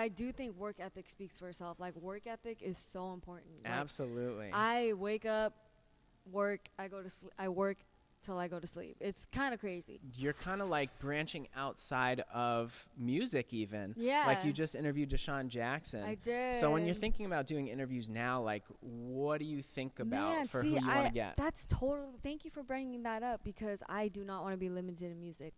I do think work ethic speaks for itself. Like, work ethic is so important. Like, Absolutely. I wake up, work, I go to sleep, I work till I go to sleep. It's kind of crazy. You're kind of like branching outside of music even. Yeah. Like you just interviewed Deshaun Jackson. I did. So when you're thinking about doing interviews now, like what do you think about Man, for see, who you want to get? That's totally, thank you for bringing that up, because I do not want to be limited in music.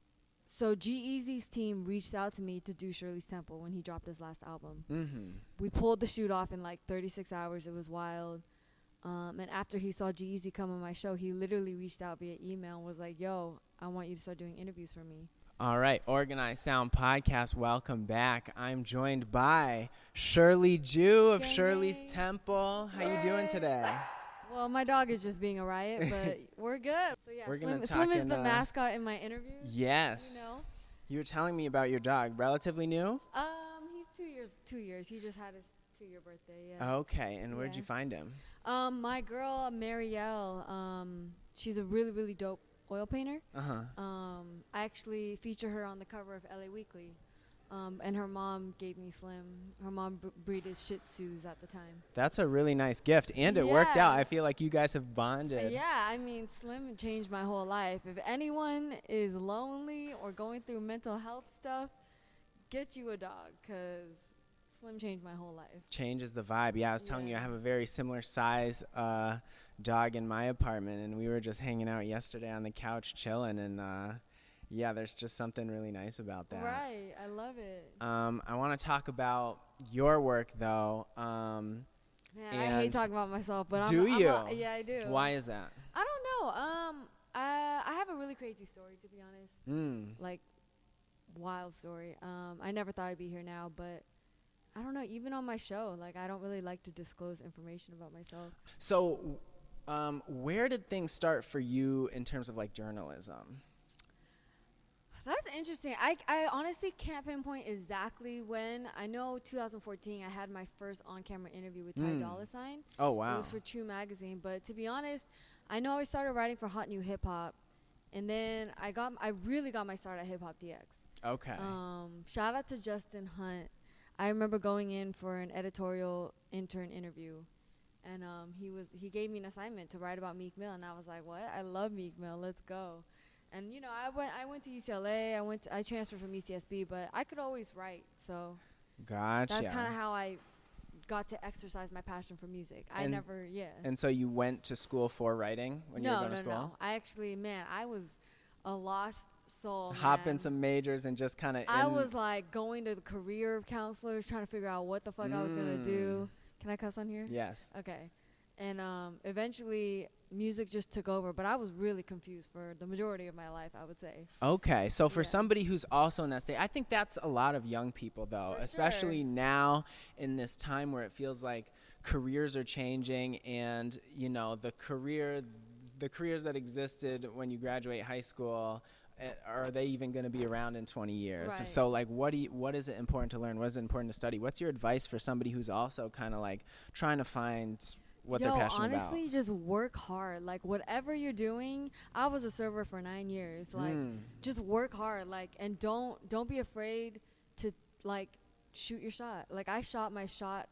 So G-Eazy's team reached out to me to do Shirley's Temple when he dropped his last album. Mm-hmm. We pulled the shoot off in like 36 hours. It was wild. And after he saw G-Eazy come on my show, he literally reached out via email and was like, yo, I want you to start doing interviews for me. All right, Organized Sound Podcast, welcome back. I'm joined by Shirley Jew of Shirley's Temple. How you doing today? Well, my dog is just being a riot, but we're good. So yeah, We're gonna Slim talk is in, the mascot in my interviews. Yes. You know? You were telling me about your dog, relatively new? He's 2 years. He just had his 2-year birthday, yeah. Okay, and where'd you find him? My girl, Marielle, she's a really, really dope oil painter. I actually feature her on the cover of LA Weekly. And her mom gave me Slim. Her mom breeded Shih Tzus at the time. That's a really nice gift, and it worked out. I feel like you guys have bonded. Yeah, I mean, Slim changed my whole life. If anyone is lonely or going through mental health stuff, get you a dog, because Slim changed my whole life. Changes the vibe. Yeah, I was telling you, I have a very similar size dog in my apartment, and we were just hanging out yesterday on the couch chilling, and yeah, there's just something really nice about that. Right, I love it. I want to talk about your work, though. Man, I hate talking about myself, but yeah, I do. Why is that? I don't know. I have a really crazy story, to be honest. Like, wild story. I never thought I'd be here now, but I don't know. Even on my show, like, I don't really like to disclose information about myself. So, where did things start for you in terms of like journalism? That's interesting. I honestly can't pinpoint exactly when. I know 2014 I had my first on-camera interview with Ty Dolla $ign. Oh, wow. It was for True Magazine. But to be honest, I know I started writing for Hot New Hip Hop, and then I really got my start at Hip Hop DX. Okay. Shout out to Justin Hunt. I remember going in for an editorial intern interview, and he gave me an assignment to write about Meek Mill, and I was like, what? I love Meek Mill. Let's go. And you know, I went to UCLA. I transferred from UCSB, but I could always write. So gotcha. that's kind of how I got to exercise my passion for music. And so you went to school for writing when you were going to school? No. I actually, man, I was a lost soul. Hopping some majors and just kind of. I was like going to the career counselors trying to figure out what the fuck I was gonna do. Can I cuss on here? Yes. Okay. And eventually, music just took over, but I was really confused for the majority of my life, I would say. Okay, so for somebody who's also in that state, I think that's a lot of young people, though, especially now in this time where it feels like careers are changing, and you know the careers that existed when you graduate high school. Are they even going to be around in 20 years? Right. So, like, what is it important to learn? What is it important to study? What's your advice for somebody who's also kind of like trying to find what they're passionate about? Honestly, just work hard. Like, whatever you're doing, I was a server for 9 years. Like, just work hard. Like, and don't be afraid to like shoot your shot. Like, I shot my shot.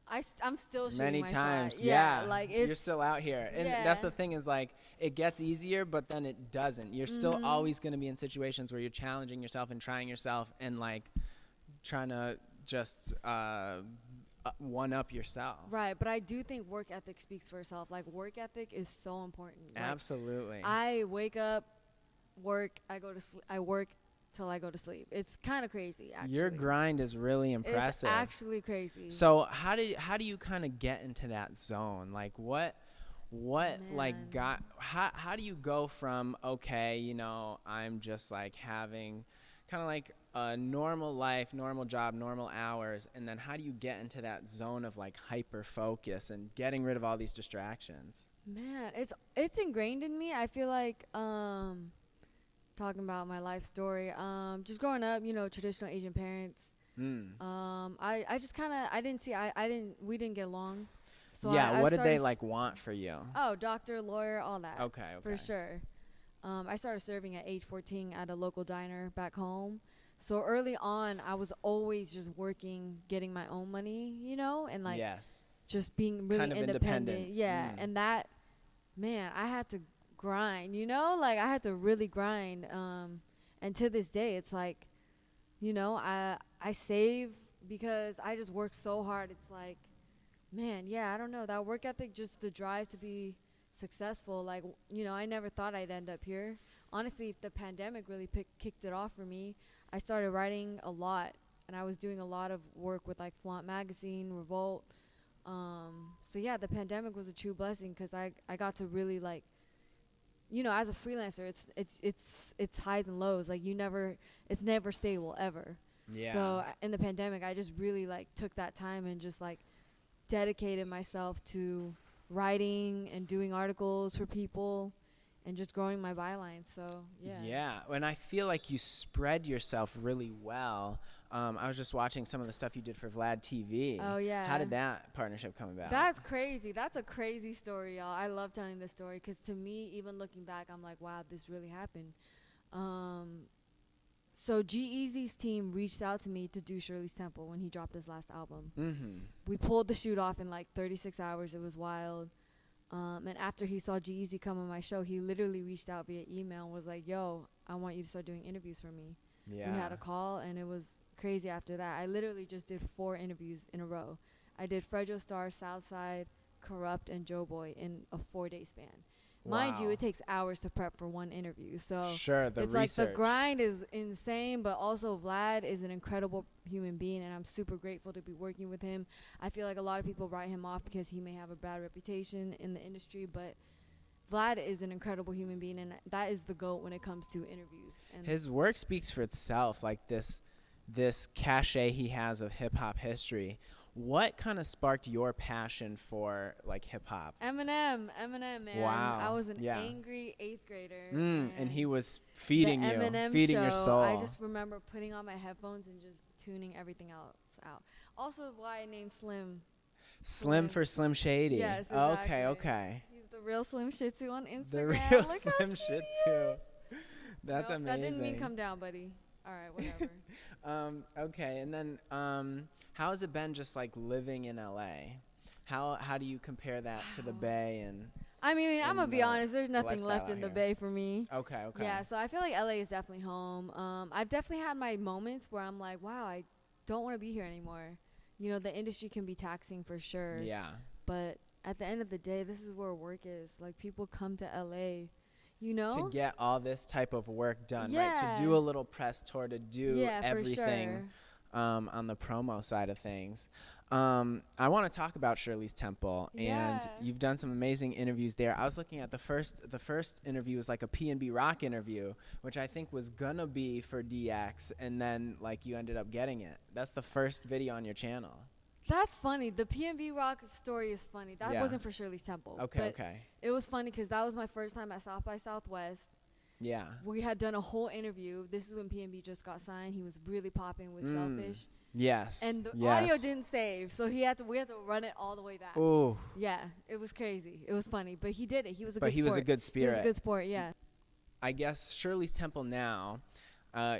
I'm still shooting many my times. shot. Yeah, like you're still out here, and that's the thing is like it gets easier, but then it doesn't. You're still always going to be in situations where you're challenging yourself and trying yourself and like trying to just one up yourself. Right, but I do think work ethic speaks for itself. Like, work ethic is so important. Like, absolutely. I wake up, work, I go to sleep, I work till I go to sleep. It's kind of crazy, actually. Your grind is really impressive. It's actually crazy. So how do you kind of get into that zone? Like what like got how do you go from, okay, you know, I'm just like having kind of like a normal life, normal job, normal hours, and then how do you get into that zone of like hyper focus and getting rid of all these distractions? Man, it's ingrained in me. I feel like talking about my life story, just growing up, you know, traditional Asian parents. I just kind of we didn't get along. So yeah, what did they like want for you? Oh, doctor, lawyer, all that. Okay. For sure. I started serving at age 14 at a local diner back home. So early on, I was always just working, getting my own money, you know, and like Yes. just being really Kind of independent. Yeah, and that, man, I had to grind, you know, like I had to really grind. And to this day, it's like, you know, I save because I just work so hard. It's like, man, yeah, I don't know, that work ethic, just the drive to be successful. Like, you know, I never thought I'd end up here. Honestly, if the pandemic really kicked it off for me, I started writing a lot, and I was doing a lot of work with like Flaunt Magazine, Revolt. So yeah, the pandemic was a true blessing because I got to really, like, you know, as a freelancer, it's highs and lows. Like, it's never stable ever. Yeah. So in the pandemic, I just really like took that time and just like dedicated myself to writing and doing articles for people and just growing my byline. So yeah. Yeah, and I feel like you spread yourself really well. I was just watching some of the stuff you did for VLAD TV. Oh yeah. How did that partnership come about? That's crazy. That's a crazy story, y'all. I love telling this story because to me, even looking back, I'm like, wow, this really happened. So G-Eazy's team reached out to me to do Shirley's Temple when he dropped his last album. Mm-hmm. We pulled the shoot off in like 36 hours. It was wild. And after he saw G-Eazy come on my show, he literally reached out via email and was like, yo, I want you to start doing interviews for me. Yeah. We had a call, and it was crazy after that. I literally just did 4 interviews in a row. I did Fred Joe Star, Southside, Corrupt, and Joe Boy in a 4-day span. Mind you, it takes hours to prep for one interview. So sure, the it's research. like the grind is insane, but also Vlad is an incredible human being, and I'm super grateful to be working with him. I feel like a lot of people write him off because he may have a bad reputation in the industry, but Vlad is an incredible human being, and that is the GOAT when it comes to interviews. And his work speaks for itself, like this cachet he has of hip-hop history. What kind of sparked your passion for like hip-hop? Eminem, man. Wow. I was an Yeah. angry 8th grader. And he was feeding the you, Eminem feeding show, your soul. I just remember putting on my headphones and just tuning everything else out. Also, why I named Slim for Slim Shady. Yes, Okay, exactly. okay. He's the real Slim Shih Tzu on Instagram. The real Look how Slim cute Shih he Tzu. is. That's Nope, amazing. That didn't mean come down, buddy. All right, whatever. Okay, and then how has it been just like living in LA? How do you compare that to the Bay? And I mean, I'm gonna be honest. There's nothing lifestyle left in the here? Bay for me. Okay. Yeah, so I feel like LA is definitely home. I've definitely had my moments where I'm like, wow, I don't want to be here anymore. You know, the industry can be taxing for sure. Yeah. But at the end of the day, this is where work is. Like, people come to LA, you know? To get all this type of work done, Yeah. right? To do a little press tour, to do everything for sure. On the promo side of things. I want to talk about Shirley's Temple, and Yeah. you've done some amazing interviews there. I was looking at the first interview was like a P&B Rock interview, which I think was gonna be for DX, and then like you ended up getting it. That's the first video on your channel. That's funny. The P&B Rock story is funny. That Yeah. wasn't for Shirley's Temple. Okay, but okay. It was funny because that was my first time at South by Southwest. Yeah. We had done a whole interview. This is when P&B just got signed. He was really popping with Selfish. Yes. And the yes. audio didn't save, so we had to run it all the way back. Ooh. Yeah, it was crazy. It was funny, but he did it. He was a But good he sport. was a good spirit. He was a good sport, yeah. I guess Shirley's Temple now,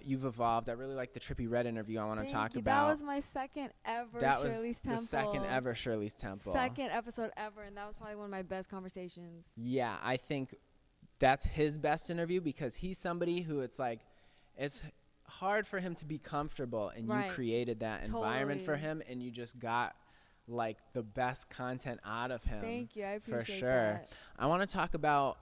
you've evolved. I really like the Trippie Redd interview I want to talk That about. was my second ever That Shirley's was Temple. the second ever Shirley's Temple. Second episode ever, and that was probably one of my best conversations. Yeah, I think that's his best interview because he's somebody who it's hard for him to be comfortable, and Right. you created that environment for Totally. him, and you just got like the best content out of him. Thank you. I appreciate for sure. that. I want to talk about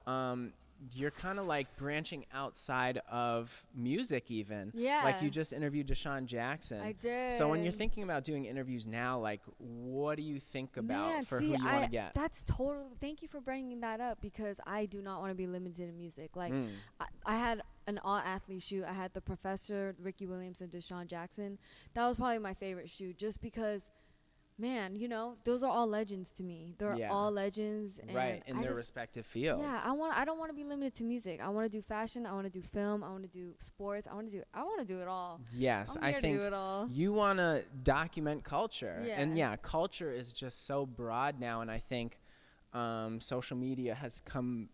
you're kind of like branching outside of music even. Yeah. Like you just interviewed Deshaun Jackson. I did. So when you're thinking about doing interviews now, like what do you think about Man, for see, who you want to get? That's totally. Thank you for bringing that up because I do not want to be limited in music. Like, I had an all-athlete shoot. I had the Professor, Ricky Williams, and Deshaun Jackson. That was probably my favorite shoot, just because, man, you know, those are all legends to me. They're Yeah. all legends, and Right, in I their just- respective fields. Yeah, I don't want to be limited to music. I want to do fashion. I want to do film. I want to do sports. I want to do it all. Yes, I'm I here think to do it all. you want to document culture. Yeah. And yeah, culture is just so broad now, and I think social media has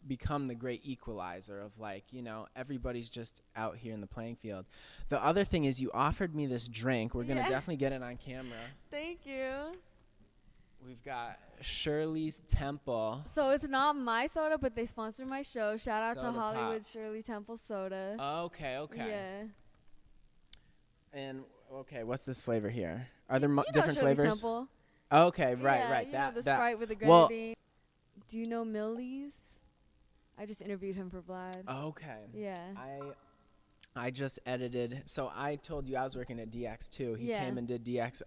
become the great equalizer of like, you know, everybody's just out here in the playing field. The other thing is you offered me this drink. We're going to definitely get it on camera. Thank you. We've got Shirley's Temple. So it's not my soda, but they sponsor my show. Shout out Soda to Hollywood Pop. Shirley Temple Soda. Okay. Yeah. And okay, what's this flavor here? Are there You different know Shirley flavors? Temple. Okay, Yeah, right. you know the that Sprite with the well- grenadine. Do you know Millie's? I just interviewed him for VLAD. Okay. Yeah. I just edited. So I told you I was working at DX too. He Yeah. came and did DX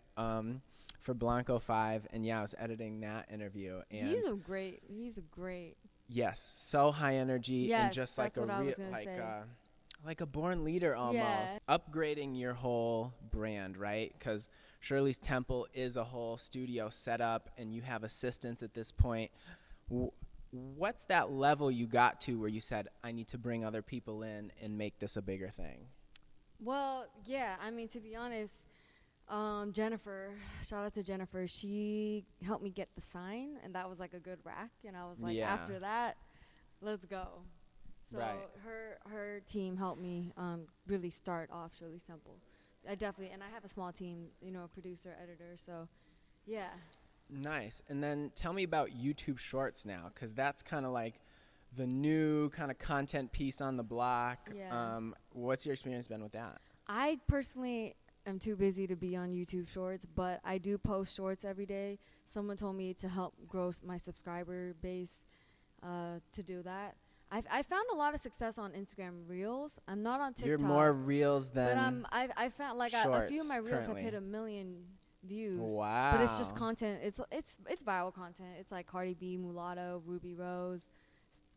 for Blanco 5, and yeah, I was editing that interview. And He's a great. yes, so high energy and Yes, just like that's a what I was real gonna say. like a born leader almost. Yeah. Upgrading your whole brand, right? Because Shirley's Temple is a whole studio setup, and you have assistants at this point. What's that level you got to where you said, I need to bring other people in and make this a bigger thing? Well, yeah. I mean, to be honest, Jennifer, shout out to Jennifer. She helped me get the sign, and that was like a good rack. And I was like, Yeah. after that, let's go. So Right. her team helped me really start off Shirley's Temple. I definitely, and I have a small team, you know, producer, editor. So, yeah. Nice. And then tell me about YouTube Shorts now, because that's kind of like the new kind of content piece on the block. Yeah. What's your experience been with that? I personally am too busy to be on YouTube Shorts, but I do post shorts every day. Someone told me to help grow my subscriber base to do that. I found a lot of success on Instagram Reels. I'm not on TikTok. You're more Reels than But I found like a few of my Reels have hit 1 million views. Wow. But it's just content. It's viral content. It's like Cardi B, Mulatto, Ruby Rose,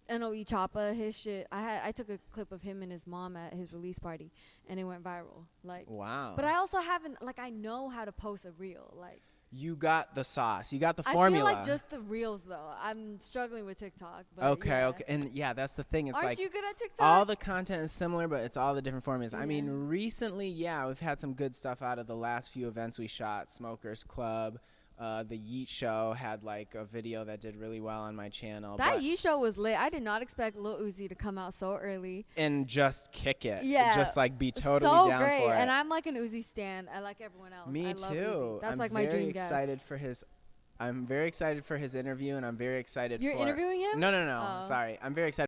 NOE Choppa, his shit. I took a clip of him and his mom at his release party, and it went viral. Like, wow. but I also haven't, like, I know how to post a reel. Like, You got the sauce. You got the I formula. feel like just the reels, though. I'm struggling with TikTok. But Okay, yeah. okay. And yeah, that's the thing. It's Aren't like you good at TikTok? all the content is similar, but it's all the different formulas. I Yeah. mean, recently, yeah, we've had some good stuff out of the last few events we shot. Smokers Club, the Yeet Show had like a video that did really well on my channel. That but Yeet Show was lit. I did not expect Lil Uzi to come out so early. and just kick it. Yeah. Just like be totally so down great. for it. And I'm like an Uzi stan. I like everyone else. Me I love too. Uzi. That's I'm like my very dream guest. excited for his. I'm very excited for his interview, and I'm very excited You're for. interviewing him? No. Oh. Sorry. I'm very excited